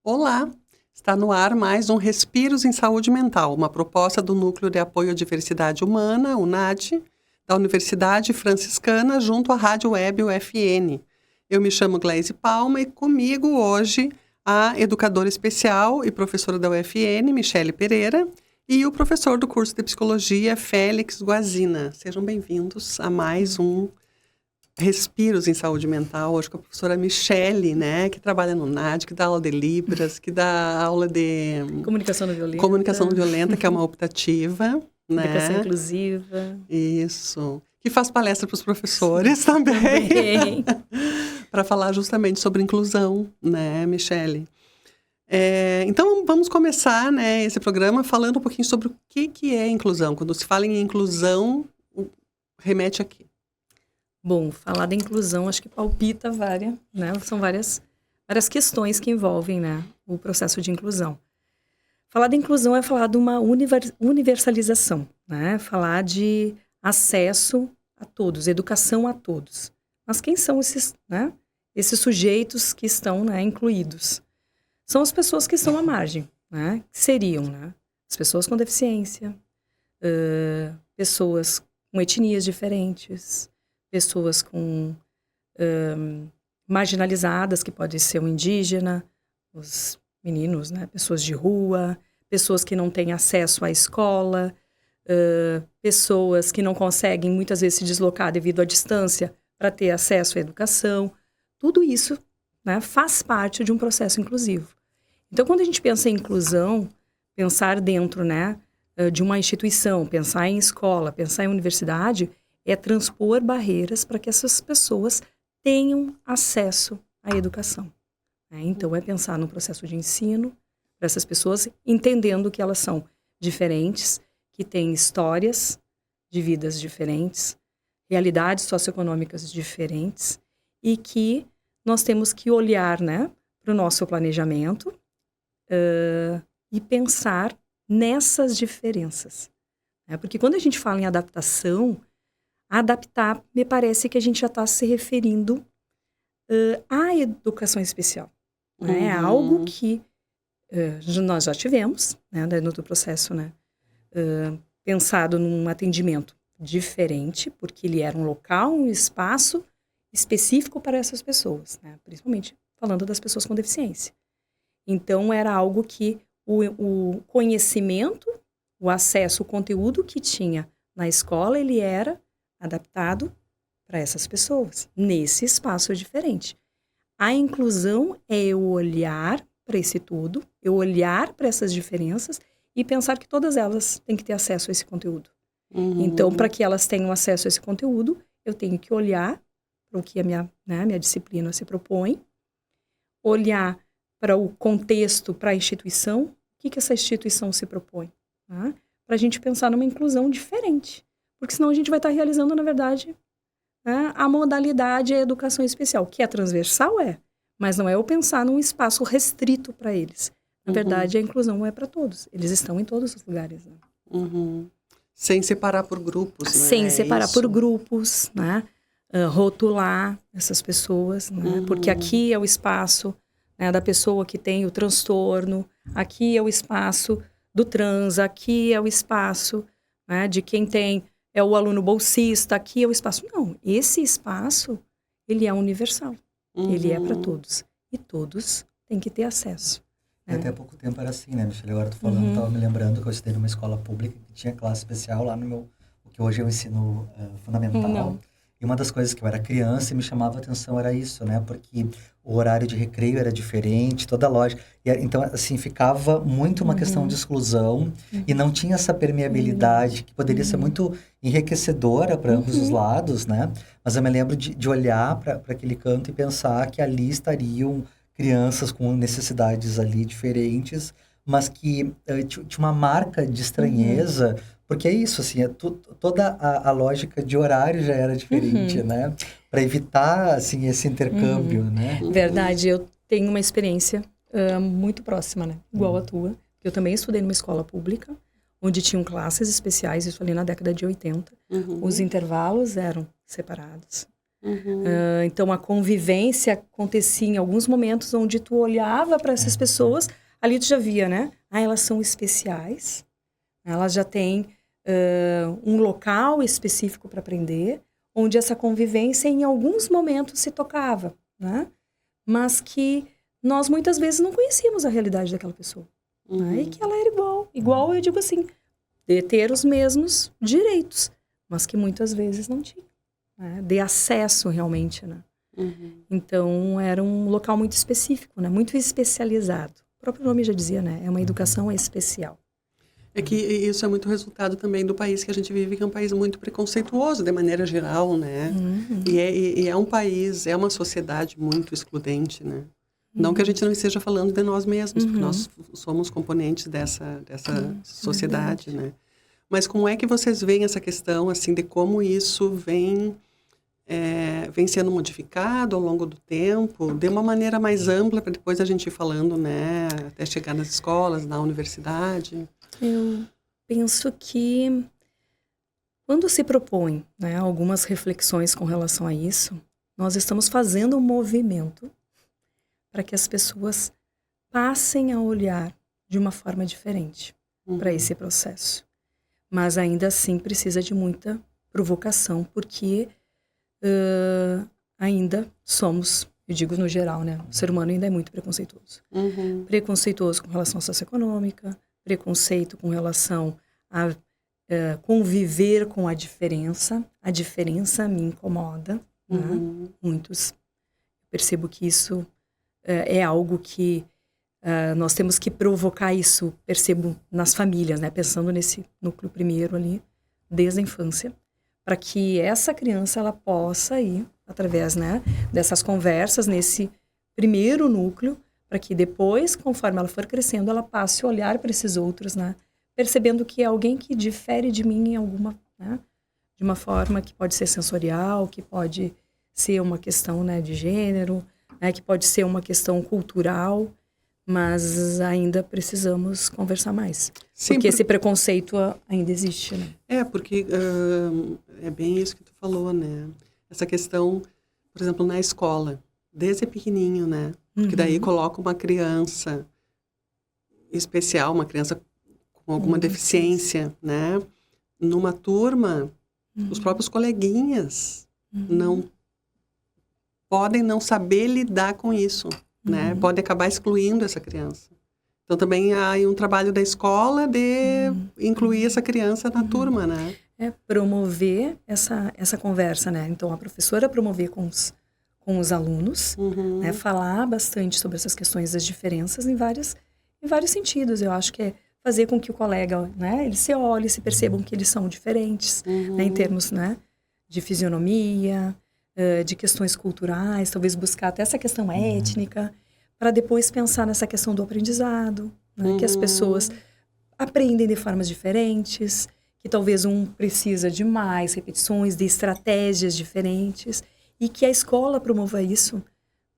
Olá, está no ar mais um Respiros em Saúde Mental, uma proposta do Núcleo de Apoio à Diversidade Humana, o NAD, da Universidade Franciscana, junto à Rádio Web UFN. Eu me chamo Gleise Palma e comigo hoje a educadora especial e professora da UFN, Michele Pereira, e o professor do curso de Psicologia, Félix Guazina. Sejam bem-vindos a mais um Respiros em Saúde Mental, hoje com a professora Michele, né, que trabalha no NAD, que dá aula de Libras, que dá aula de Comunicação não violenta, que é uma optativa, né? Educação inclusiva. Isso. Que faz palestra para os professores também. Para falar justamente sobre inclusão, né, Michele? Então, vamos começar, né, esse programa falando um pouquinho sobre o que é inclusão. Quando se fala em inclusão, remete a quê? Bom, falar da inclusão acho que palpita várias, né? São várias questões que envolvem, né, o processo de inclusão. Falar da inclusão é falar de uma universalização, né? Falar de acesso a todos, educação a todos. Mas quem são esses, né, esses sujeitos que estão, né, incluídos? São as pessoas que estão à margem, né? Que seriam, né, as pessoas com deficiência, pessoas com etnias diferentes, pessoas com marginalizadas, que pode ser um indígena, os meninos, né, pessoas de rua, pessoas que não têm acesso à escola, pessoas que não conseguem muitas vezes se deslocar devido à distância para ter acesso à educação. Tudo isso, né, faz parte de um processo inclusivo. Então, quando a gente pensa em inclusão, pensar dentro, né, de uma instituição, pensar em escola, pensar em universidade, é transpor barreiras para que essas pessoas tenham acesso à educação. Então, é pensar no processo de ensino para essas pessoas, entendendo que elas são diferentes, que têm histórias de vidas diferentes, realidades socioeconômicas diferentes, e que nós temos que olhar, né, para o nosso planejamento e pensar nessas diferenças. Porque quando a gente fala em adaptação, adaptar, me parece que a gente já está se referindo à educação especial. Né? É algo que nós já tivemos, né, no processo, né, pensado num atendimento diferente, porque ele era um local, um espaço específico para essas pessoas, né, principalmente falando das pessoas com deficiência. Então, era algo que o conhecimento, o acesso, o conteúdo que tinha na escola, ele era adaptado para essas pessoas, nesse espaço diferente. A inclusão é eu olhar para esse tudo, eu olhar para essas diferenças e pensar que todas elas têm que ter acesso a esse conteúdo. Então, para que elas tenham acesso a esse conteúdo, eu tenho que olhar para o que a minha disciplina se propõe, olhar para o contexto, para a instituição, o que essa instituição se propõe, tá? Para a gente pensar numa inclusão diferente. Porque senão a gente vai estar realizando, na verdade, né, a modalidade, a educação especial, que é transversal, mas não é eu pensar num espaço restrito para eles. Na verdade, a inclusão é para todos. Eles estão em todos os lugares. Né? Sem separar por grupos, né? Sem separar por grupos, né? Rotular essas pessoas, né? Porque aqui é o espaço, né, da pessoa que tem o transtorno, aqui é o espaço do trans, aqui é o espaço, né, de quem tem... é o aluno bolsista, aqui é o espaço. Não, esse espaço, ele é universal. Ele é para todos. E todos têm que ter acesso. Né? Até há pouco tempo era assim, né, Michele? Agora eu tô falando, estava me lembrando que eu estudei numa escola pública que tinha classe especial lá no meu... o que hoje é o ensino fundamental. Não. E uma das coisas que eu era criança e me chamava a atenção era isso, né? Porque o horário de recreio era diferente, toda a lógica. E, então, assim, ficava muito uma questão de exclusão e não tinha essa permeabilidade que poderia ser muito enriquecedora para ambos os lados, né? Mas eu me lembro de olhar para aquele canto e pensar que ali estariam crianças com necessidades ali diferentes, mas que tinha uma marca de estranheza, porque é isso, assim, toda a lógica de horário já era diferente, né? Para evitar, assim, esse intercâmbio, né? Verdade, eu tenho uma experiência muito próxima, né? Igual a tua. Eu também estudei numa escola pública, onde tinham classes especiais, isso ali na década de 80. Os intervalos eram separados. Então, a convivência acontecia em alguns momentos onde tu olhava para essas pessoas, ali tu já via, né? Elas são especiais, elas já têm um local específico para aprender, onde essa convivência em alguns momentos se tocava, né? Mas que nós muitas vezes não conhecíamos a realidade daquela pessoa. Né? E que ela era igual eu digo assim, de ter os mesmos direitos, mas que muitas vezes não tinha, né? De acesso realmente, né? Então, era um local muito específico, né? Muito especializado. O próprio nome já dizia, né? É uma educação especial. É que isso é muito resultado também do país que a gente vive, que é um país muito preconceituoso, de maneira geral, né? E é um país, é uma sociedade muito excludente, né? Não que a gente não esteja falando de nós mesmos, porque nós somos componentes dessa sociedade, né? Mas como é que vocês veem essa questão, assim, de como isso vem sendo modificado ao longo do tempo, de uma maneira mais ampla, para depois a gente ir falando, né? Até chegar nas escolas, na universidade? Eu penso que quando se propõe, né, algumas reflexões com relação a isso, nós estamos fazendo um movimento para que as pessoas passem a olhar de uma forma diferente para esse processo. Mas ainda assim precisa de muita provocação, porque ainda somos, eu digo no geral, né? O ser humano ainda é muito preconceituoso. Preconceituoso com relação à socioeconômica, preconceito com relação a conviver com a diferença. A diferença me incomoda, né? Muitos. Percebo que isso é algo que nós temos que provocar isso, percebo nas famílias, né? Pensando nesse núcleo primeiro ali, desde a infância, para que essa criança ela possa ir, através, né, dessas conversas, nesse primeiro núcleo, para que depois, conforme ela for crescendo, ela passe a olhar para esses outros, né? Percebendo que é alguém que difere de mim em alguma, né? De uma forma que pode ser sensorial, que pode ser uma questão, né, de gênero, né, que pode ser uma questão cultural, mas ainda precisamos conversar mais. Sim, porque esse preconceito ainda existe, né? Porque é bem isso que tu falou, né? Essa questão, por exemplo, na escola, desde pequenininho, né? Porque daí coloca uma criança especial, uma criança com alguma deficiência, né? Numa turma, os próprios coleguinhas não podem não saber lidar com isso, né? Pode acabar excluindo essa criança. Então, também há um trabalho da escola de incluir essa criança na turma, né? Promover essa conversa, né? Então, a professora promover com os alunos, né? Falar bastante sobre essas questões das diferenças em vários sentidos. Eu acho que é fazer com que o colega, né? Eles se olhem, se percebam que eles são diferentes, né? Em termos, né? De fisionomia, de questões culturais, talvez buscar até essa questão étnica, para depois pensar nessa questão do aprendizado, né? Que as pessoas aprendem de formas diferentes, que talvez um precisa de mais repetições, de estratégias diferentes, e que a escola promova isso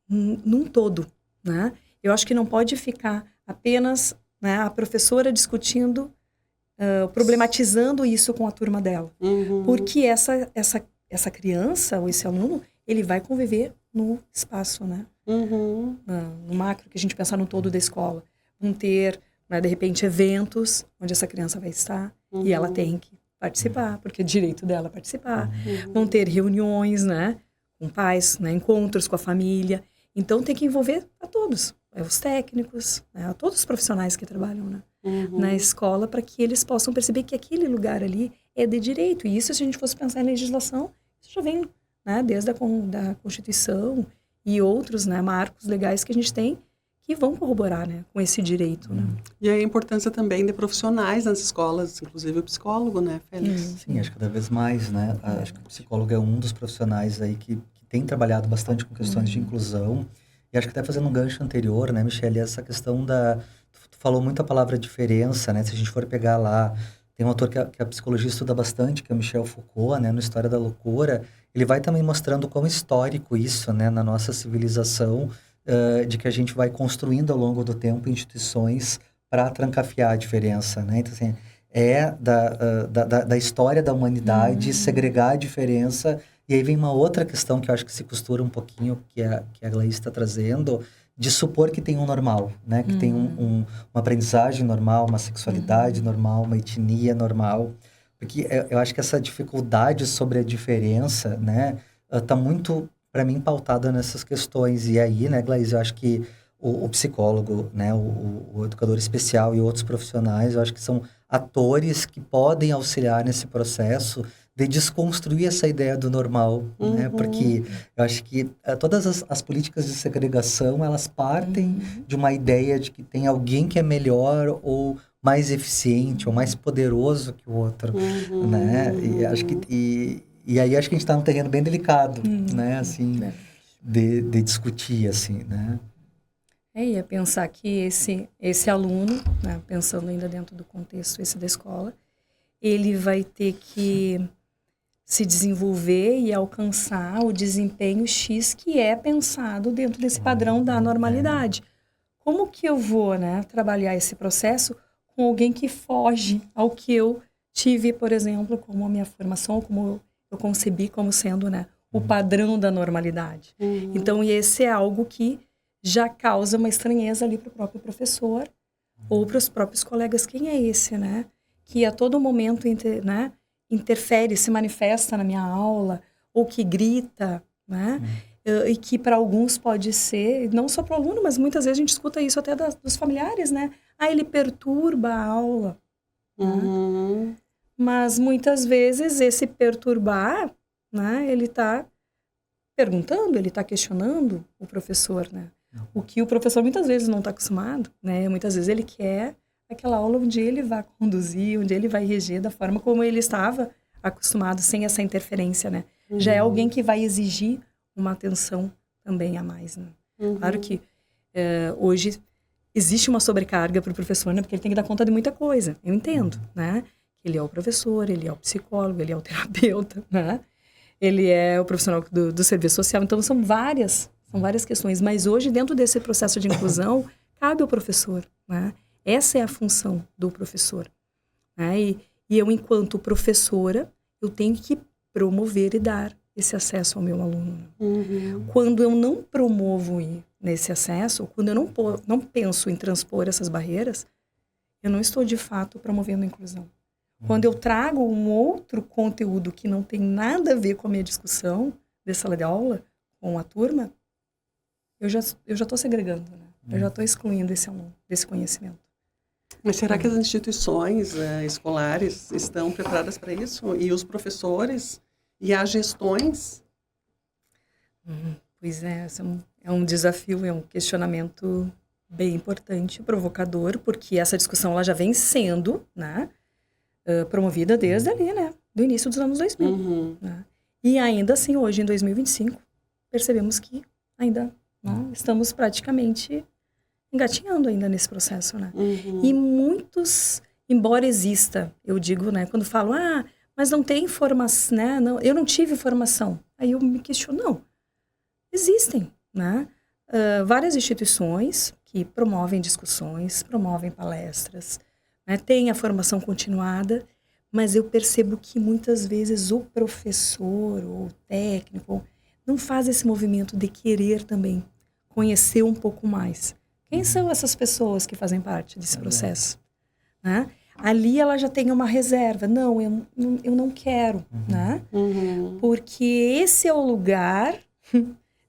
num todo, né? Eu acho que não pode ficar apenas, né, a professora discutindo, problematizando isso com a turma dela. Porque essa criança ou esse aluno, ele vai conviver no espaço, né? No macro, que a gente pensar no todo da escola. Vão ter, né, de repente, eventos onde essa criança vai estar e ela tem que participar, porque é direito dela participar. Vão ter reuniões, né, com pais, né, encontros com a família. Então, tem que envolver a todos, os técnicos, né, a todos os profissionais que trabalham, né, na escola, para que eles possam perceber que aquele lugar ali é de direito. E isso, se a gente fosse pensar em legislação, isso já vem, né, desde da Constituição e outros, né, marcos legais que a gente tem que vão corroborar, né, com esse direito, né. E a importância também de profissionais nas escolas, inclusive o psicólogo, né, Félix? Sim, acho que cada vez mais, né? Acho que o psicólogo é um dos profissionais aí que tem trabalhado bastante com questões de inclusão. E acho que até fazendo um gancho anterior, né, Michele, essa questão Tu falou muito a palavra diferença, né? Se a gente for pegar lá, tem um autor que a psicologia estuda bastante, que é o Michel Foucault, né? No História da Loucura. Ele vai também mostrando quão histórico isso, né? Na nossa civilização, de que a gente vai construindo ao longo do tempo instituições para trancafiar a diferença, né? Então, assim, da história da humanidade segregar a diferença E aí vem uma outra questão que eu acho que se costura um pouquinho, que a Glaís está trazendo, de supor que tem um normal, né? Que tem uma aprendizagem normal, uma sexualidade normal, uma etnia normal. Porque eu acho que essa dificuldade sobre a diferença, né? Tá muito, para mim, pautada nessas questões. E aí, né, Glaís, eu acho que o psicólogo, né? O educador especial e outros profissionais, eu acho que são atores que podem auxiliar nesse processo de desconstruir essa ideia do normal, né? Porque eu acho que todas as políticas de segregação, elas partem de uma ideia de que tem alguém que é melhor ou mais eficiente ou mais poderoso que o outro, né? E acho que e aí acho que a gente está num terreno bem delicado, né? Assim, de discutir, assim, né? É pensar que esse aluno, né, pensando ainda dentro do contexto esse da escola, ele vai ter que se desenvolver e alcançar o desempenho X que é pensado dentro desse padrão da normalidade. Como que eu vou, né, trabalhar esse processo com alguém que foge ao que eu tive, por exemplo, como a minha formação, como eu concebi como sendo, né, o padrão da normalidade. Então, esse é algo que já causa uma estranheza ali para o próprio professor ou para os próprios colegas. Quem é esse, né? Que a todo momento, né, interfere, se manifesta na minha aula, ou que grita, né? E que para alguns pode ser, não só para o aluno, mas muitas vezes a gente escuta isso até dos familiares, né? Ah, ele perturba a aula. Né? Mas muitas vezes esse perturbar, né? Ele está perguntando, ele está questionando o professor, né? O que o professor muitas vezes não está acostumado, né? Muitas vezes ele quer aquela aula onde ele vai conduzir, onde ele vai reger da forma como ele estava acostumado, sem essa interferência, né? Já é alguém que vai exigir uma atenção também a mais, né? Claro que hoje existe uma sobrecarga para o professor, né? Porque ele tem que dar conta de muita coisa, eu entendo, né? Ele é o professor, ele é o psicólogo, ele é o terapeuta, né? Ele é o profissional do serviço social, então são várias questões, mas hoje dentro desse processo de inclusão, cabe ao professor, né? Essa é a função do professor. Né? E eu, enquanto professora, eu tenho que promover e dar esse acesso ao meu aluno. Quando eu não promovo nesse acesso, quando eu não penso em transpor essas barreiras, eu não estou, de fato, promovendo a inclusão. Quando eu trago um outro conteúdo que não tem nada a ver com a minha discussão de sala de aula, com a turma, eu já estou segregando, né? Eu já estou excluindo esse aluno desse conhecimento. Mas será que as instituições escolares estão preparadas para isso? E os professores? E as gestões? Pois é, é um desafio, é um questionamento bem importante, provocador, porque essa discussão ela já vem sendo, né, promovida desde ali, né, do início dos anos 2000. Né? E ainda assim, hoje, em 2025, percebemos que ainda estamos praticamente engatinhando ainda nesse processo, né? E muitos, embora exista, eu digo, né, quando falo, mas não tem formação, né? Não, eu não tive formação. Aí eu me questiono, não. Existem, né? Várias instituições que promovem discussões, promovem palestras, né? Tem a formação continuada, mas eu percebo que muitas vezes o professor ou o técnico não faz esse movimento de querer também conhecer um pouco mais. Quem são essas pessoas que fazem parte desse processo? Né? Ali ela já tem uma reserva. Não, eu não quero, né? Porque esse é o lugar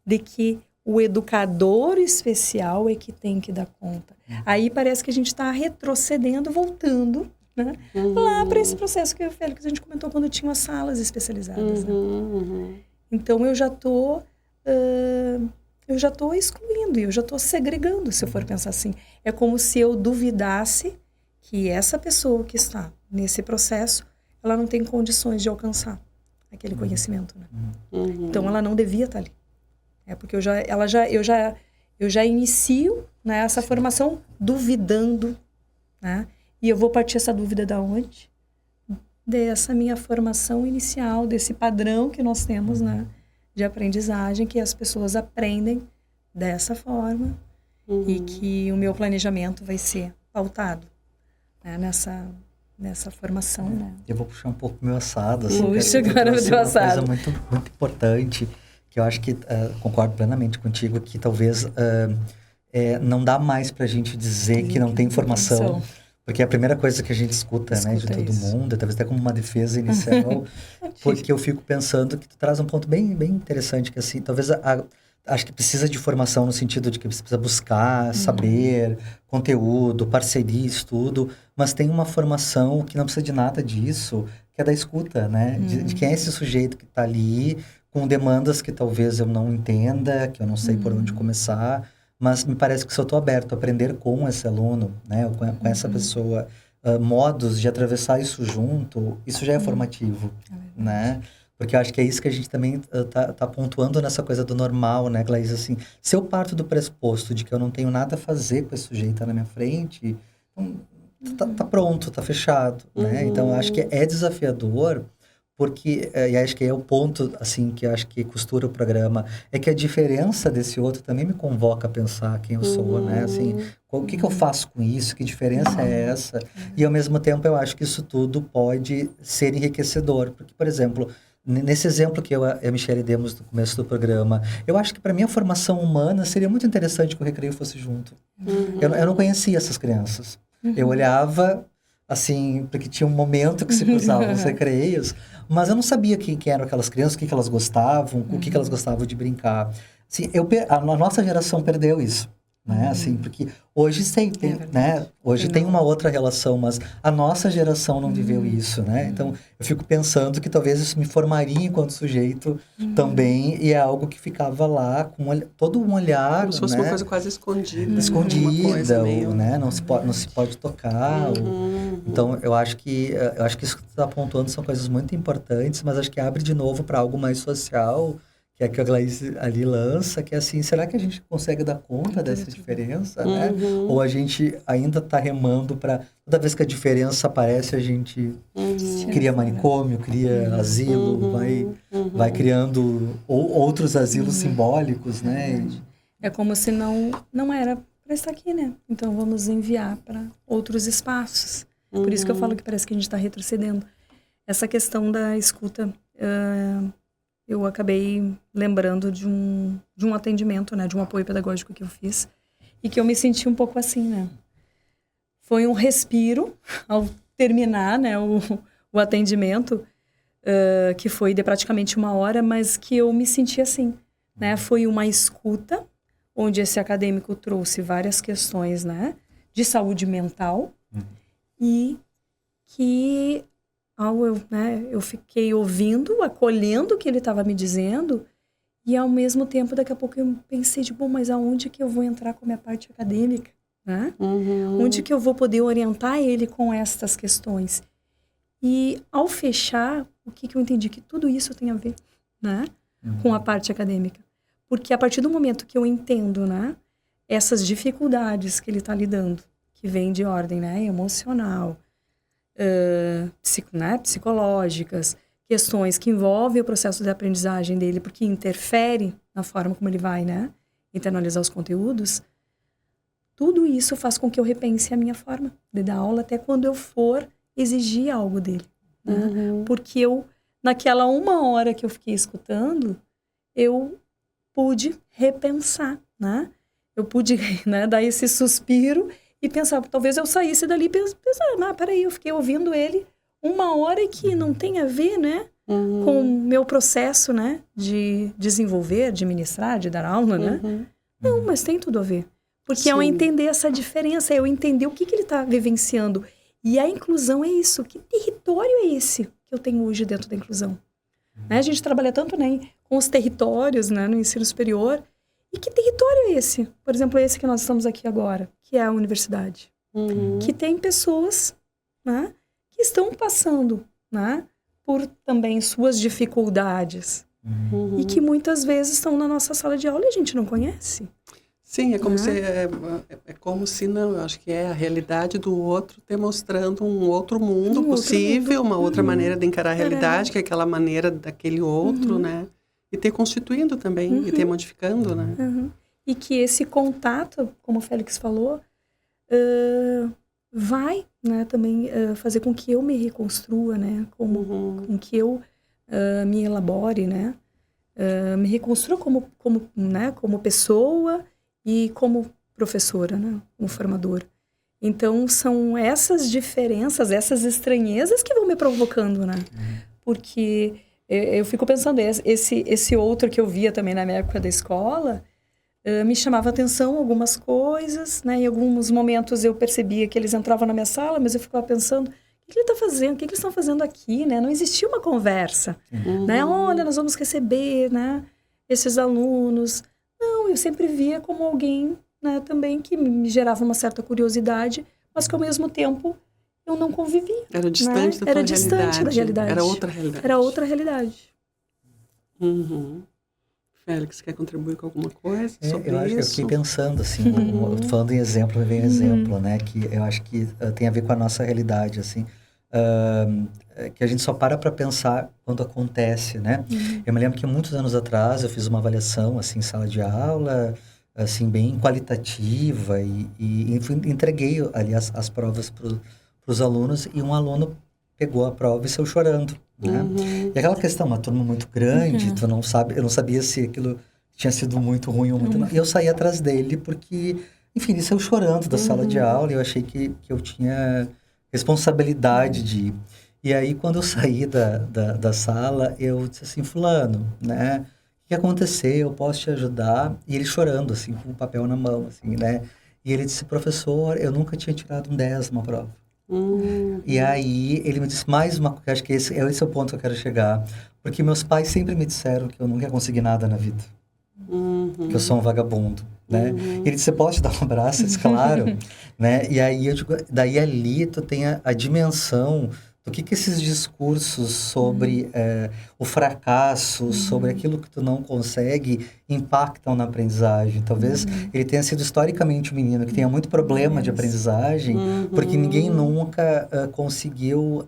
de que o educador especial é que tem que dar conta. Aí parece que a gente está retrocedendo, voltando, né? Lá para esse processo que o Félix a gente comentou quando tinha as salas especializadas. Né? Então eu já estou excluindo, eu já estou segregando, se eu for pensar assim. É como se eu duvidasse que essa pessoa que está nesse processo, ela não tem condições de alcançar aquele conhecimento. Né? Então, ela não devia estar ali. É porque eu já inicio, né, essa formação duvidando, né? E eu vou partir essa dúvida da onde? Dessa minha formação inicial, desse padrão que nós temos, né? De aprendizagem, que as pessoas aprendem dessa forma e que o meu planejamento vai ser pautado, né, nessa formação, né? Eu vou puxar um pouco o meu assado. Assim, Puxa, agora o teu assado. Uma coisa muito importante, que eu acho que, concordo plenamente contigo, que talvez não dá mais pra gente dizer que não tem informação. Porque é a primeira coisa que a gente escuta, né, de todo mundo, talvez até como uma defesa inicial, porque eu fico pensando que tu traz um ponto bem, bem interessante, que assim, talvez acho que precisa de formação no sentido de que você precisa buscar, saber, conteúdo, parceria, estudo, mas tem uma formação que não precisa de nada disso, que é da escuta, né? De quem é esse sujeito que está ali, com demandas que talvez eu não entenda, que eu não sei por onde começar, mas me parece que se eu estou aberto a aprender com esse aluno, né, ou com essa pessoa, modos de atravessar isso junto, isso já é formativo, né? Porque eu acho que é isso que a gente também tá pontuando nessa coisa do normal, né, Glaís? Assim, se eu parto do pressuposto de que eu não tenho nada a fazer com esse sujeito na minha frente, tá pronto, tá fechado, né? Então, eu acho que é desafiador, porque, e acho que é o ponto, assim, que eu acho que costura o programa, é que a diferença desse outro também me convoca a pensar quem eu sou, né? Assim, o que eu faço com isso? Que diferença é essa? E, ao mesmo tempo, eu acho que isso tudo pode ser enriquecedor. Porque, por exemplo, nesse exemplo que eu e a Michelle demos no começo do programa, eu acho que para mim a formação humana seria muito interessante que o Recreio fosse junto. Eu não conhecia essas crianças. Eu olhava, assim, porque tinha um momento que se cruzavam os recreios, mas eu não sabia quem eram aquelas crianças, o que elas gostavam, o que elas gostavam de brincar. Assim, a nossa geração perdeu isso. Né? Assim, porque hoje né? Hoje tem uma outra relação, mas a nossa geração não viveu isso, né? Então, eu fico pensando que talvez isso me formaria enquanto sujeito também, e é algo que ficava lá com todo um olhar, como se fosse uma coisa quase escondida. Escondida, né? Não se pode tocar. Então, eu acho que isso que tu está apontando são coisas muito importantes, mas acho que abre de novo para algo mais social, que é que a Glaís ali lança, que é assim, será que a gente consegue dar conta dessa diferença, né? Ou a gente ainda está remando para... Toda vez que a diferença aparece, a gente cria manicômio, cria asilo, vai criando outros asilos simbólicos, né? É como se não era para estar aqui, né? Então, vamos enviar para outros espaços. Por isso que eu falo que parece que a gente está retrocedendo. Essa questão da escuta... eu acabei lembrando de um atendimento, né? De um apoio pedagógico que eu fiz. E que eu me senti um pouco assim, né? Foi um respiro ao terminar, né? O atendimento, que foi de praticamente 1 hora, mas que eu me senti assim, né? Foi uma escuta, onde esse acadêmico trouxe várias questões, né? De saúde mental. E que... eu fiquei ouvindo, acolhendo o que ele estava me dizendo, e ao mesmo tempo, daqui a pouco eu pensei, mas aonde que eu vou entrar com a minha parte acadêmica? Né? Onde que eu vou poder orientar ele com estas questões? E ao fechar, o que eu entendi? Que tudo isso tem a ver, né? Com a parte acadêmica. Porque a partir do momento que eu entendo, né? Essas dificuldades que ele está lidando, que vem de ordem, né? Emocional, psicológicas, questões que envolvem o processo de aprendizagem dele, porque interfere na forma como ele vai, né, internalizar os conteúdos, tudo isso faz com que eu repense a minha forma de dar aula, até quando eu for exigir algo dele. Né? Porque naquela 1 hora que eu fiquei escutando, eu pude repensar, né? Eu pude, né, dar esse suspiro e pensar, talvez eu saísse dali e pensar, peraí, eu fiquei ouvindo ele 1 hora e que não tem a ver, né, com o meu processo, né, de desenvolver, de ministrar, de dar aula, né? Não, mas tem tudo a ver. Porque ao entender essa diferença, eu entender o que ele está vivenciando. E a inclusão é isso. Que território é esse que eu tenho hoje dentro da inclusão? Né? A gente trabalha tanto, né, com os territórios, né, no ensino superior. E que território é esse? Por exemplo, esse que nós estamos aqui agora, que é a universidade. Que tem pessoas, né, que estão passando, né, por também suas dificuldades. E que muitas vezes estão na nossa sala de aula e a gente não conhece. Sim, é como se não, eu acho que é a realidade do outro demonstrando um outro mundo possível, uma outra maneira de encarar a realidade, que é aquela maneira daquele outro, né? E ter constituindo também, e ter modificando, né? E que esse contato, como o Félix falou, vai, né, também fazer com que eu me reconstrua, né, com que eu me elabore, né, me reconstrua né, como pessoa e como professora, né, como formadora. Então, são essas diferenças, essas estranhezas que vão me provocando, né? Porque eu fico pensando, esse outro que eu via também na minha época da escola, me chamava atenção algumas coisas, né? Em alguns momentos eu percebia que eles entravam na minha sala, mas eu ficava pensando, o que ele está fazendo? O que eles estão fazendo aqui, né? Não existia uma conversa, né? Olha, nós vamos receber, né, esses alunos. Não, eu sempre via como alguém, né, também que me gerava uma certa curiosidade, mas que ao mesmo tempo eu não convivi. Era distante, né? da Era tua distante da realidade. Era outra realidade. Era outra realidade. Félix, quer contribuir com alguma coisa sobre eu isso? Eu fiquei pensando, assim, falando em exemplo, me vem um exemplo, né, que eu acho que tem a ver com a nossa realidade, assim, que a gente só para pensar quando acontece, né? Eu me lembro que muitos anos atrás eu fiz uma avaliação, assim, em sala de aula, assim, bem qualitativa e entreguei ali as provas para os alunos e um aluno pegou a prova e saiu chorando, né? E aquela questão, uma turma muito grande, tu não sabe, eu não sabia se aquilo tinha sido muito ruim ou muito... E eu saí atrás dele porque, enfim, ele saiu chorando da sala de aula e eu achei que eu tinha responsabilidade de ir. E aí, quando eu saí da sala, eu disse assim, fulano, né? O que aconteceu? Eu posso te ajudar? E ele chorando, assim, com o papel na mão, assim, né? E ele disse, professor, eu nunca tinha tirado um 10 numa prova. E aí, ele me disse mais uma coisa, acho que esse é o ponto que eu quero chegar. Porque meus pais sempre me disseram que eu nunca ia conseguir nada na vida. Que eu sou um vagabundo, né? E ele disse, você pode dar um abraço? Eu disse, claro. Né? E aí, eu digo, daí ali tu tem a dimensão do que esses discursos sobre o fracasso, sobre aquilo que tu não consegue, impactam na aprendizagem. Talvez ele tenha sido historicamente um menino que tenha muito problema de aprendizagem, porque ninguém nunca conseguiu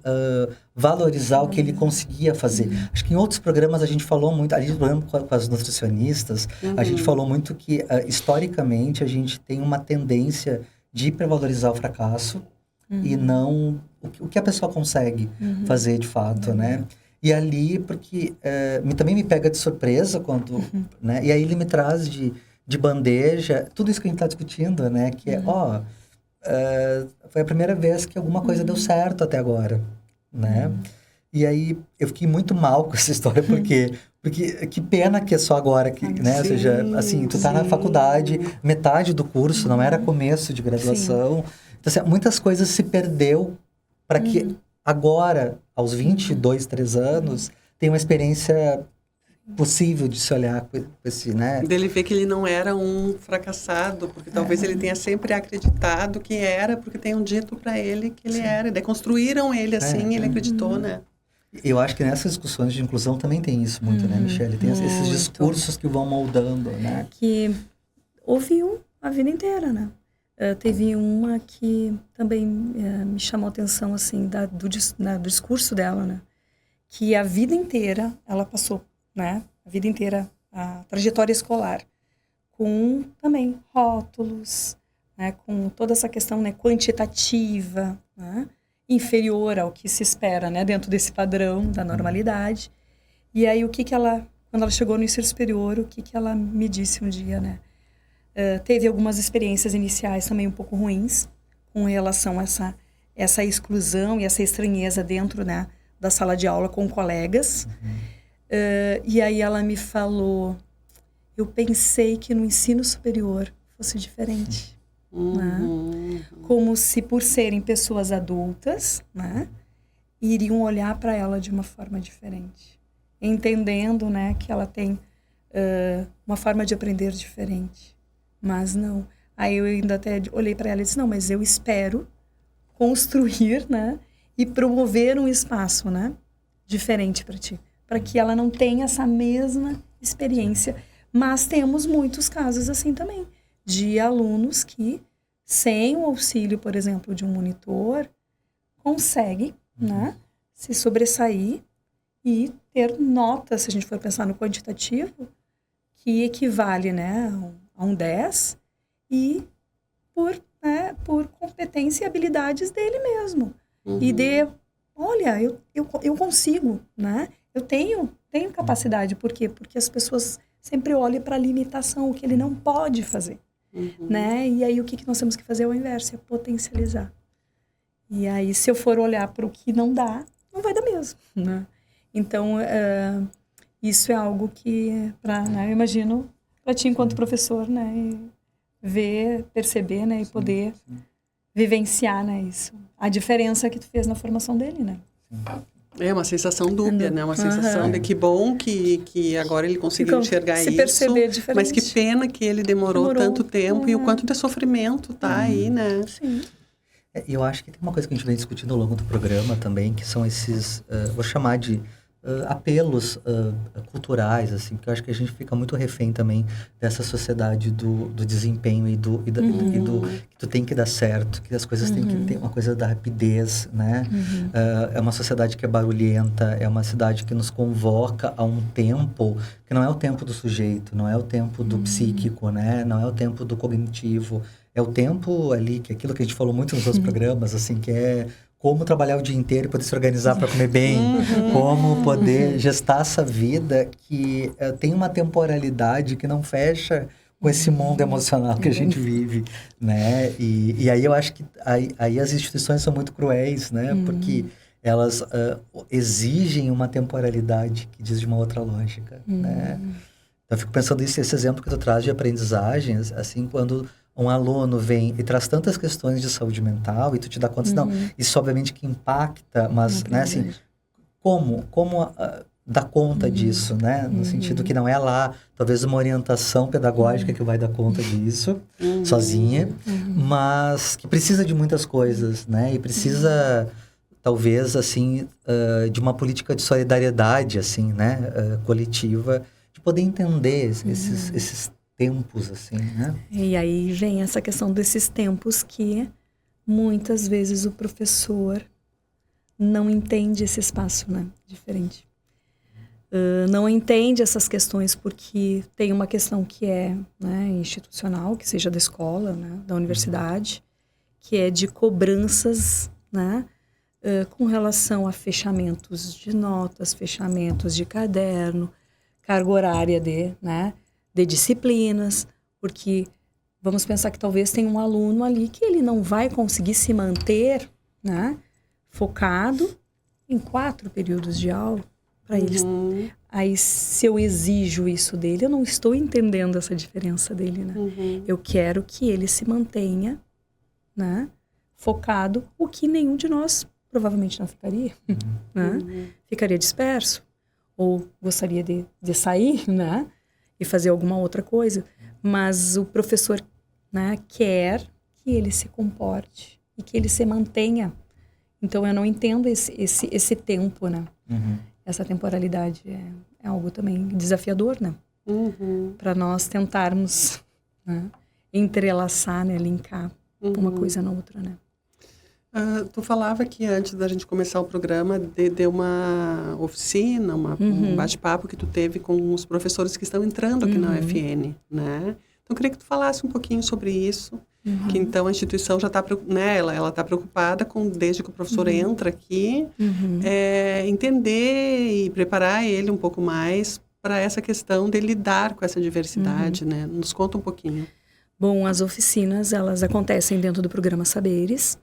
valorizar o que ele conseguia fazer. Acho que em outros programas a gente falou muito, a gente falando com as nutricionistas, a gente falou muito que historicamente a gente tem uma tendência de hipervalorizar o fracasso e não o que a pessoa consegue fazer de fato, né? E ali, porque também me pega de surpresa quando, né? E aí ele me traz de bandeja tudo isso que a gente está discutindo, né? Que foi a primeira vez que alguma coisa deu certo até agora, né? E aí eu fiquei muito mal com essa história, porque que pena que é só agora, que, né? Ou seja, assim, tu tá na faculdade, metade do curso, não era começo de graduação. Então, assim, muitas coisas se perdeu para que agora, aos 22, 3 anos, tenha uma experiência possível de se olhar com esse, né? Dele ver que ele não era um fracassado, porque talvez ele tenha sempre acreditado que era, porque tenham dito para ele que ele era. E daí construíram ele assim, e ele acreditou, né? Eu acho que nessas discussões de inclusão também tem isso muito, né, Michele? Tem esses discursos que vão moldando, né? Que ouviu a vida inteira, né? Teve uma que também me chamou a atenção, assim, do discurso dela, né? Que a vida inteira ela passou, né? A vida inteira, a trajetória escolar, com também rótulos, né? Com toda essa questão, né, quantitativa, né? Inferior ao que se espera, né? Dentro desse padrão da normalidade. E aí, quando ela chegou no ensino superior, o que ela me disse um dia, né? Teve algumas experiências iniciais também um pouco ruins com relação a essa exclusão e essa estranheza dentro, né, da sala de aula com colegas. E aí ela me falou, eu pensei que no ensino superior fosse diferente. Né? Como se por serem pessoas adultas, né, iriam olhar para ela de uma forma diferente. Entendendo, né, que ela tem uma forma de aprender diferente. Mas não. Aí eu ainda até olhei para ela e disse, não, mas eu espero construir, né, e promover um espaço, né, diferente para ti, para que ela não tenha essa mesma experiência. Mas temos muitos casos assim também, de alunos que, sem o auxílio, por exemplo, de um monitor, conseguem, né, se sobressair e ter notas, se a gente for pensar no quantitativo, que equivale, né, a um 10, e por né, por competência e habilidades dele mesmo. E olha, eu consigo, né? Eu tenho capacidade. Por quê? Porque as pessoas sempre olham para a limitação, o que ele não pode fazer, né? E aí o que nós temos que fazer é o inverso, é potencializar. E aí, se eu for olhar para o que não dá, não vai dar mesmo, né? Então, isso é algo que, né, eu imagino, para ti enquanto professor, né? E ver, perceber, né? E poder vivenciar, né? Isso. A diferença que tu fez na formação dele, né? É uma sensação dúbia, né? Uma sensação de que bom que agora ele conseguiu enxergar se isso. Perceber diferente. Mas que pena que ele demorou tanto tempo e o quanto de sofrimento tá aí, né? Sim. Eu acho que tem uma coisa que a gente vem discutindo ao longo do programa também, que são esses, vou chamar de apelos culturais, assim, porque eu acho que a gente fica muito refém também dessa sociedade do desempenho e do que tu tem que dar certo, que as coisas têm que ter uma coisa da rapidez, né? É uma sociedade que é barulhenta, é uma cidade que nos convoca a um tempo que não é o tempo do sujeito, não é o tempo do psíquico, né? Não é o tempo do cognitivo, é o tempo ali, que é aquilo que a gente falou muito nos outros programas, assim, que é como trabalhar o dia inteiro e poder se organizar para comer bem, como poder gestar essa vida que tem uma temporalidade que não fecha com esse mundo emocional que a gente vive, né? E aí eu acho que aí as instituições são muito cruéis, né? Porque elas exigem uma temporalidade que diz de uma outra lógica, né? Então, eu fico pensando esse exemplo que tu traz de aprendizagens, assim, quando um aluno vem e traz tantas questões de saúde mental e tu te dá conta, não, isso obviamente que impacta, mas, né, assim, como dar conta disso, né? No sentido que não é lá, talvez uma orientação pedagógica que vai dar conta disso, sozinha, mas que precisa de muitas coisas, né? E precisa, talvez, assim, de uma política de solidariedade, assim, né? Coletiva, de poder entender esses tempos, assim, né? E aí vem essa questão desses tempos que muitas vezes o professor não entende esse espaço, né? Diferente. Não entende essas questões porque tem uma questão que é, né, institucional, que seja da escola, né, da universidade, que é de cobranças, né, com relação a fechamentos de notas, fechamentos de caderno, carga horária de disciplinas, porque vamos pensar que talvez tenha um aluno ali que ele não vai conseguir se manter, né, focado em 4 períodos de aula para eles. Aí, se eu exijo isso dele, eu não estou entendendo essa diferença dele, né? Eu quero que ele se mantenha, né, focado, o que nenhum de nós provavelmente não ficaria, né? Ficaria disperso, ou gostaria de sair, né, e fazer alguma outra coisa, mas o professor, né, quer que ele se comporte e que ele se mantenha. Então, eu não entendo esse tempo, né? Essa temporalidade é algo também desafiador, né? Para nós tentarmos, né, entrelaçar, né, linkar uma coisa na outra, né? Tu falava que antes da gente começar o programa deu uma oficina, um bate-papo que tu teve com os professores que estão entrando aqui na UFN, né? Então, eu queria que tu falasse um pouquinho sobre isso, que então a instituição já está, né, ela está preocupada com, desde que o professor entra aqui, entender e preparar ele um pouco mais para essa questão de lidar com essa diversidade, né? Nos conta um pouquinho. Bom, as oficinas, elas acontecem dentro do programa Saberes.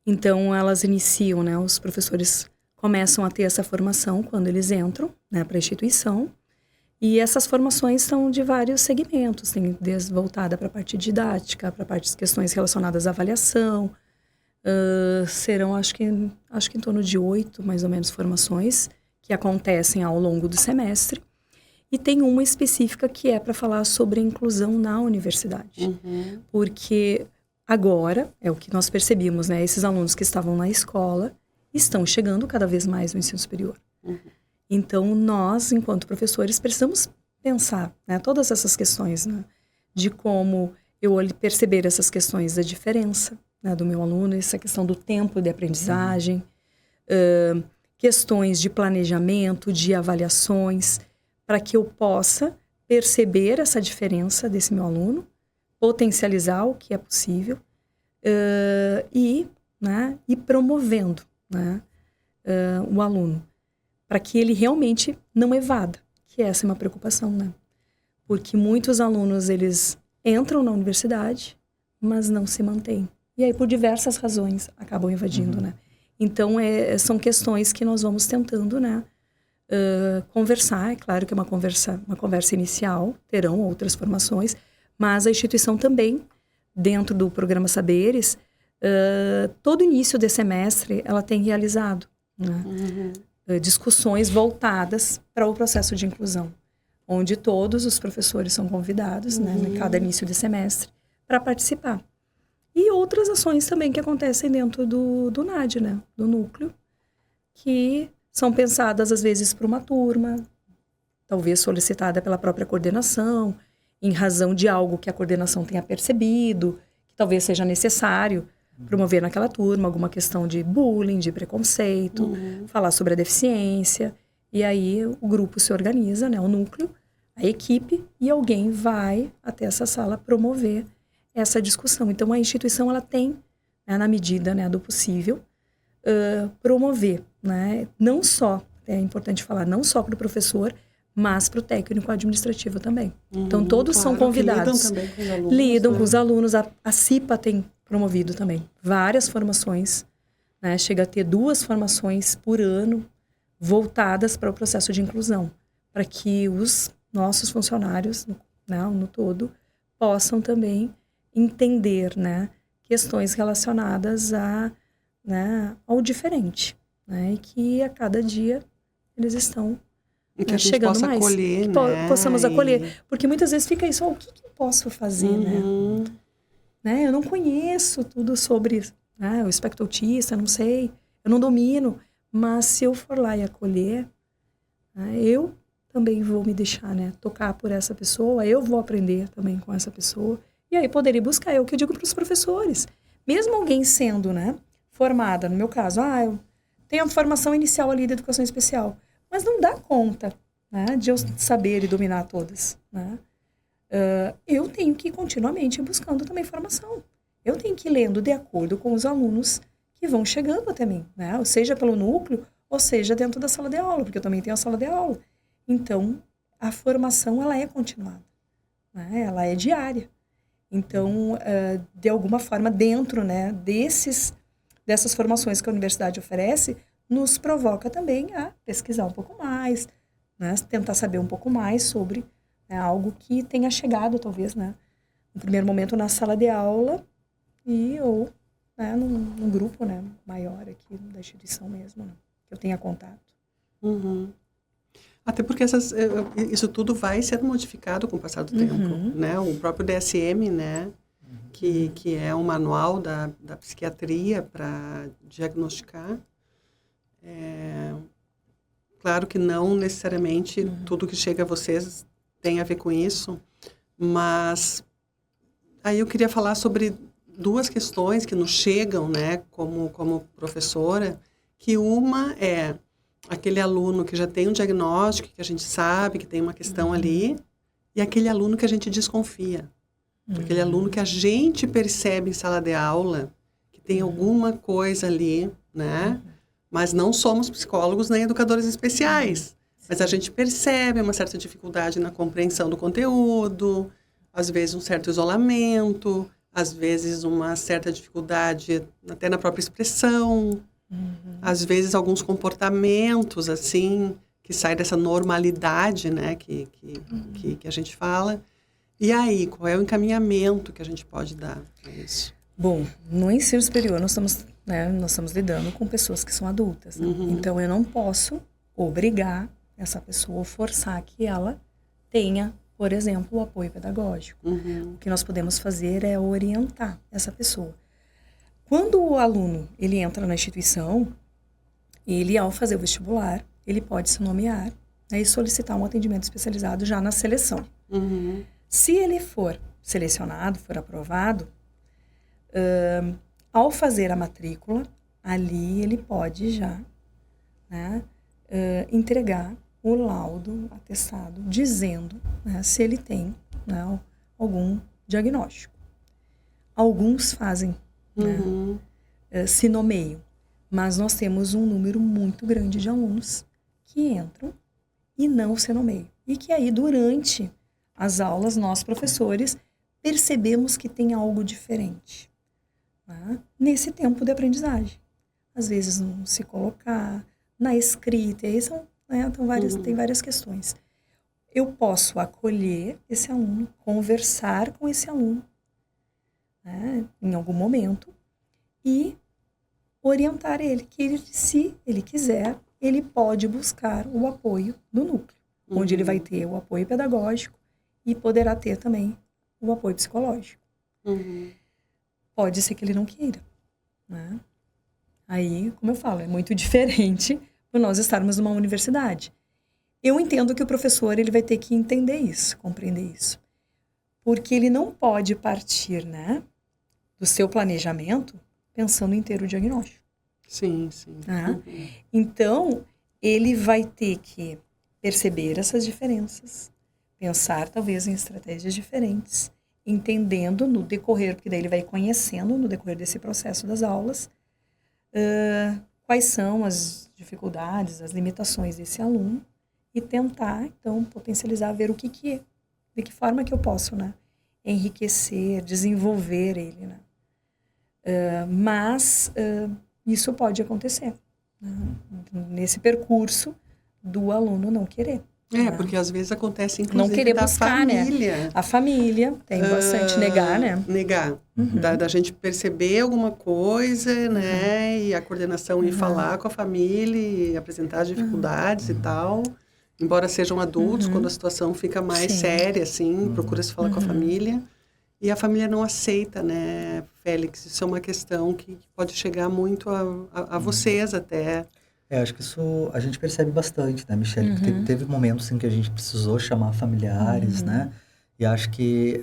Então, elas iniciam, né? Os professores começam a ter essa formação quando eles entram, né, para a instituição. E essas formações são de vários segmentos. Tem desde voltada para a parte didática, para a parte de questões relacionadas à avaliação. Serão, acho que em torno de 8, mais ou menos, formações que acontecem ao longo do semestre. E tem uma específica que é para falar sobre a inclusão na universidade. Porque agora, é o que nós percebemos, né? Esses alunos que estavam na escola estão chegando cada vez mais no ensino superior. Então, nós, enquanto professores, precisamos pensar, né, todas essas questões, né, de como eu perceber essas questões da diferença, né, do meu aluno, essa questão do tempo de aprendizagem, questões de planejamento, de avaliações, para que eu possa perceber essa diferença desse meu aluno, potencializar o que é possível, e promovendo, né, o aluno, para que ele realmente não evada, que essa é uma preocupação, né? Porque muitos alunos, eles entram na universidade, mas não se mantêm. E aí, por diversas razões, acabam evadindo, né? Então, são questões que nós vamos tentando, né, conversar. É claro que é uma conversa inicial, terão outras formações, mas a instituição também, dentro do programa Saberes, todo início de semestre, ela tem realizado, né, discussões voltadas para o processo de inclusão, onde todos os professores são convidados, né, em cada início de semestre, para participar. E outras ações também que acontecem dentro do NAD, né, do núcleo, que são pensadas, às vezes, para uma turma, talvez solicitada pela própria coordenação, em razão de algo que a coordenação tenha percebido, que talvez seja necessário promover naquela turma, alguma questão de bullying, de preconceito, falar sobre a deficiência. E aí o grupo se organiza, né, o núcleo, a equipe, e alguém vai até essa sala promover essa discussão. Então, a instituição, ela tem, né, na medida, né, do possível, promover, né, não só, é importante falar, não só para o professor, mas para o técnico administrativo também. Então, todos são convidados. Lidam também com os alunos. Lidam com os alunos. A CIPA tem promovido também várias formações, né, chega a ter 2 formações por ano voltadas para o processo de inclusão, para que os nossos funcionários, né, no todo, possam também entender, né, questões relacionadas né, ao diferente, né, e que a cada dia eles estão que a gente chegando possa mais, acolher, que né? possamos acolher, porque muitas vezes fica isso, o que eu posso fazer, né? Eu não conheço tudo sobre, né, o espectro autista, não sei, eu não domino, mas se eu for lá e acolher, né, eu também vou me deixar, né, tocar por essa pessoa, eu vou aprender também com essa pessoa, e aí poderia buscar, é o que eu digo para os professores, mesmo alguém sendo, né, formada, no meu caso, eu tenho a formação inicial ali de educação especial, mas não dá conta, né, de eu saber e dominar todas, né? Eu tenho que ir continuamente buscando também formação. Eu tenho que ir lendo de acordo com os alunos que vão chegando até mim, né? Ou seja, pelo núcleo, ou seja, dentro da sala de aula, porque eu também tenho a sala de aula. Então, a formação, ela é continuada, né? Ela é diária. Então, de alguma forma, dentro, né, dessas formações que a universidade oferece, nos provoca também a pesquisar um pouco mais, né? Tentar saber um pouco mais sobre, né, algo que tenha chegado, talvez, né, no primeiro momento na sala de aula ou, né, num grupo, né, maior aqui da instituição mesmo, né, que eu tenha contato. Até porque isso tudo vai sendo modificado com o passar do tempo, né? O próprio DSM, né, que é um manual da psiquiatria para diagnosticar. Claro que não necessariamente tudo que chega a vocês tem a ver com isso, mas aí eu queria falar sobre 2 questões que nos chegam, né, como professora, que uma é aquele aluno que já tem um diagnóstico, que a gente sabe que tem uma questão ali, e aquele aluno que a gente desconfia. Aquele aluno que a gente percebe em sala de aula, que tem alguma coisa ali, né, mas não somos psicólogos nem educadores especiais. Mas a gente percebe uma certa dificuldade na compreensão do conteúdo, às vezes um certo isolamento, às vezes uma certa dificuldade até na própria expressão, às vezes alguns comportamentos, assim, que saem dessa normalidade, né, que a gente fala. E aí, qual é o encaminhamento que a gente pode dar para isso? Bom, no ensino superior nós estamos lidando com pessoas que são adultas, né? Então eu não posso obrigar essa pessoa, forçar que ela tenha, por exemplo, o apoio pedagógico. O que nós podemos fazer é orientar essa pessoa. Quando o aluno ele entra na instituição, ele, ao fazer o vestibular, ele pode se nomear, né, e solicitar um atendimento especializado já na seleção. Se ele for selecionado, for aprovado, ao fazer a matrícula, ali ele pode já, né, entregar o laudo atestado, dizendo, né, se ele tem, né, algum diagnóstico. Alguns fazem se nomeiam. Mas nós temos um número muito grande de alunos que entram e não se nomeiam. E que aí, durante as aulas, nós, professores, percebemos que tem algo diferente, né? Nesse tempo de aprendizagem. Às vezes, não se colocar na escrita, aí são, né, tem várias questões. Eu posso acolher esse aluno, conversar com esse aluno, né, em algum momento, e orientar ele, que ele, se ele quiser, ele pode buscar o apoio do núcleo, onde ele vai ter o apoio pedagógico e poderá ter também o apoio psicológico. Pode ser que ele não queira, né? Aí, como eu falo, é muito diferente por nós estarmos numa universidade. Eu entendo que o professor ele vai ter que entender isso, compreender isso. Porque ele não pode partir, né, do seu planejamento pensando em ter o diagnóstico. Sim. Tá? Então, ele vai ter que perceber essas diferenças, pensar talvez em estratégias diferentes, entendendo no decorrer, porque daí ele vai conhecendo no decorrer desse processo das aulas, quais são as dificuldades, as limitações desse aluno e tentar, então, potencializar, ver o que é, de que forma que eu posso, né, enriquecer, desenvolver ele, né? Mas isso pode acontecer, né, nesse percurso do aluno não querer. Né? Porque às vezes acontece, inclusive, não querer da buscar, família. Né? A família tem bastante negar, né? Negar. Da gente perceber alguma coisa, né? E a coordenação ir falar com a família e apresentar as dificuldades e tal. Embora sejam adultos, quando a situação fica mais séria, assim, procura-se falar com a família. E a família não aceita, né, Félix? Isso é uma questão que pode chegar muito a vocês até. Acho que isso a gente percebe bastante, né, Michele? Teve momentos em que a gente precisou chamar familiares, né? E acho que,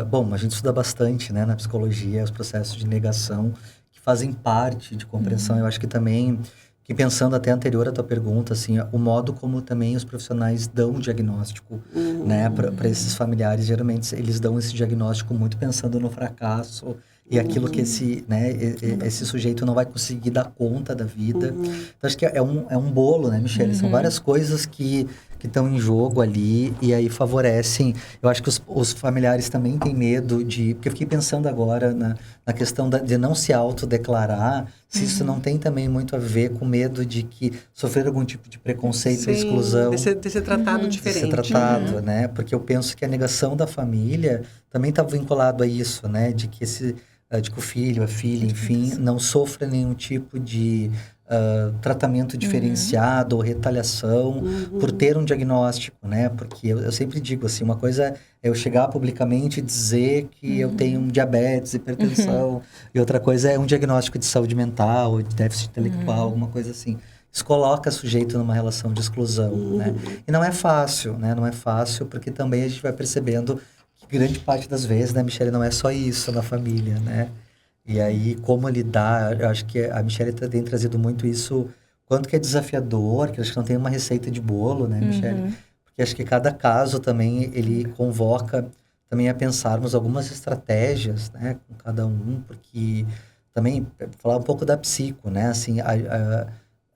bom, a gente estuda bastante, né, na psicologia, os processos de negação que fazem parte de compreensão. Eu acho que também, que pensando até anterior à tua pergunta, assim, o modo como também os profissionais dão o diagnóstico, né, para esses familiares, geralmente eles dão esse diagnóstico muito pensando no fracasso e aquilo que esse sujeito não vai conseguir dar conta da vida. Então, acho que é um bolo, né, Michele? São várias coisas que estão em jogo ali e aí favorecem. Eu acho que os familiares também têm medo de... Porque eu fiquei pensando agora na questão de não se autodeclarar, se isso não tem também muito a ver com medo de que sofrer algum tipo de preconceito ou exclusão. De ser tratado diferente. De ser tratado, né? Porque eu penso que a negação da família também está vinculado a isso, né? De que o filho, a filha, enfim, não sofra nenhum tipo de tratamento diferenciado ou retaliação por ter um diagnóstico, né? Porque eu sempre digo assim, uma coisa é eu chegar publicamente e dizer que eu tenho diabetes, hipertensão, e outra coisa é um diagnóstico de saúde mental, ou de déficit intelectual, alguma coisa assim. Isso coloca o sujeito numa relação de exclusão, né? E não é fácil, né? Não é fácil, porque também a gente vai percebendo que grande parte das vezes, né, Michele, não é só isso na família, né? E aí, como lidar, eu acho que a Michele tem trazido muito isso, quanto que é desafiador, que eu acho que não tem uma receita de bolo, né, Michele? Porque acho que cada caso também, ele convoca também a pensarmos algumas estratégias, né, com cada um, porque também, falar um pouco da psico, né, assim,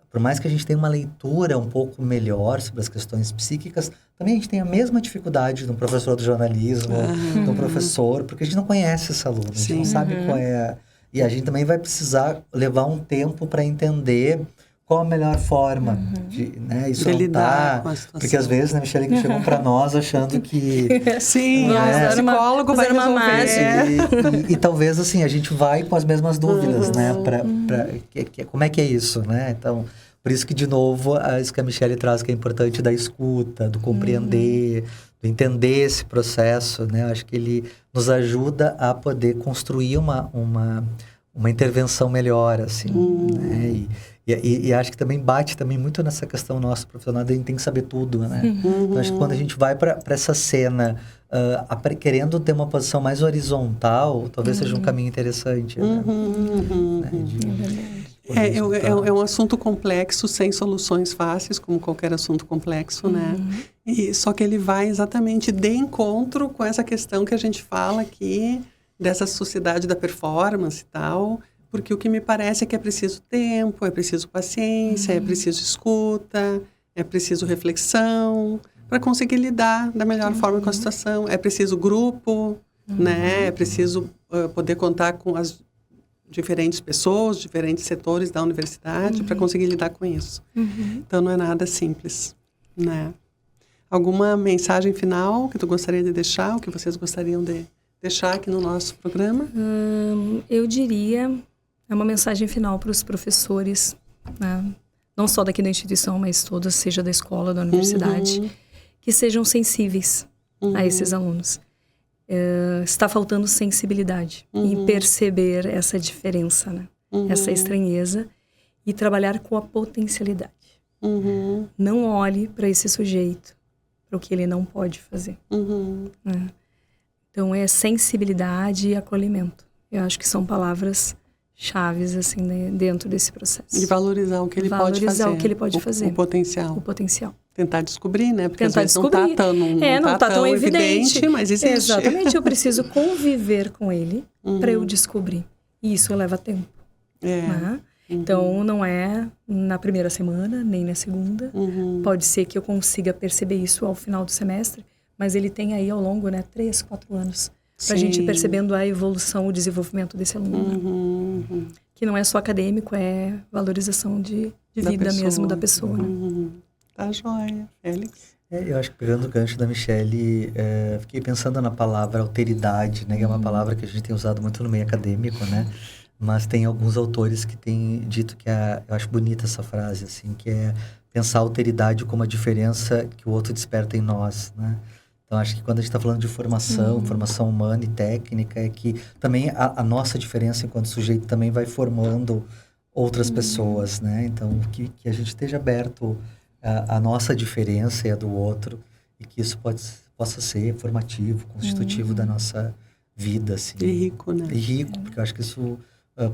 por mais que a gente tenha uma leitura um pouco melhor sobre as questões psíquicas, também a gente tem a mesma dificuldade de um professor de jornalismo, de um professor, porque a gente não conhece esse aluno, a gente não sabe qual é... E a gente também vai precisar levar um tempo para entender qual a melhor forma de, né, de lidar com a situação. Porque às vezes, né, Michele, que chegam para nós achando que... Sim, o psicólogo vai resolver. E talvez, assim, a gente vai com as mesmas dúvidas, né? Como é que é isso, né? Então, por isso que, de novo, isso que a Michele traz, que é importante da escuta, do compreender, do entender esse processo, né? Acho que ele nos ajuda a poder construir uma intervenção melhor, assim, né? E acho que também bate também muito nessa questão nossa profissional, a gente tem que saber tudo, né? Então, acho que quando a gente vai para essa cena querendo ter uma posição mais horizontal, talvez seja um caminho interessante, né? É um assunto complexo, sem soluções fáceis, como qualquer assunto complexo, né? Só que ele vai exatamente de encontro com essa questão que a gente fala aqui, dessa sociedade da performance e tal, porque o que me parece é que é preciso tempo, é preciso paciência, é preciso escuta, é preciso reflexão, para conseguir lidar da melhor forma com a situação. É preciso grupo, né? É preciso poder contar com as diferentes pessoas, diferentes setores da universidade para conseguir lidar com isso. Então, não é nada simples, né? Alguma mensagem final que tu gostaria de deixar, ou que vocês gostariam de deixar aqui no nosso programa? Eu diria, é uma mensagem final para os professores, né? Não só daqui da instituição, mas todas, seja da escola, da universidade, que sejam sensíveis a esses alunos. Está faltando sensibilidade em perceber essa diferença, né? Essa estranheza, e trabalhar com a potencialidade. Não olhe para esse sujeito, para o que ele não pode fazer. Né? Então, é sensibilidade e acolhimento. Eu acho que são palavras chaves, assim, né, dentro desse processo. E valorizar o que ele pode fazer. Valorizar o que ele pode fazer. O potencial. O potencial. Tentar descobrir, né? Porque Tentar às vezes descobrir. não tá tão evidente, mas existe. Exatamente, eu preciso conviver com ele para eu descobrir. E isso leva tempo. Né? Então, não é na primeira semana, nem na segunda. Pode ser que eu consiga perceber isso ao final do semestre, mas ele tem aí ao longo, né, 3, 4 anos, para a gente ir percebendo a evolução, o desenvolvimento desse aluno. Que não é só acadêmico, é valorização de vida pessoa. Mesmo da pessoa. Né? Tá joia. Félix? Eu acho que pegando o gancho da Michele, fiquei pensando na palavra alteridade, né? Que é uma palavra que a gente tem usado muito no meio acadêmico, né? Mas tem alguns autores que têm dito que eu acho bonita essa frase, assim, que é pensar a alteridade como a diferença que o outro desperta em nós, né? Então, acho que quando a gente está falando de formação, formação humana e técnica, é que também a nossa diferença enquanto sujeito também vai formando outras pessoas, né? Então, que a gente esteja aberto a nossa diferença e a do outro, e que isso possa ser formativo, constitutivo da nossa vida, assim. E rico, né? E rico, porque eu acho que isso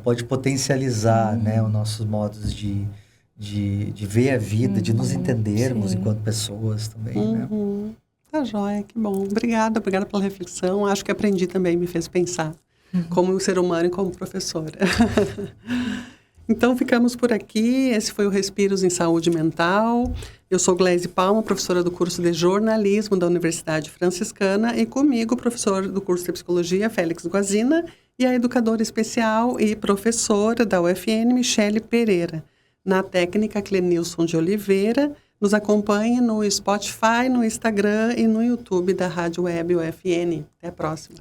pode potencializar, né, os nossos modos de ver a vida, de nos entendermos enquanto pessoas também, né? Tá joia, que bom. Obrigada pela reflexão. Acho que aprendi também, me fez pensar como ser humano e como professora. Então, ficamos por aqui. Esse foi o Respiros em Saúde Mental. Eu sou Gleise Palma, professora do curso de jornalismo da Universidade Franciscana, e comigo, professor do curso de psicologia, Félix Guazina, e a educadora especial e professora da UFN, Michele Pereira. Na técnica, Clenilson de Oliveira. Nos acompanhe no Spotify, no Instagram e no YouTube da Rádio Web UFN. Até a próxima.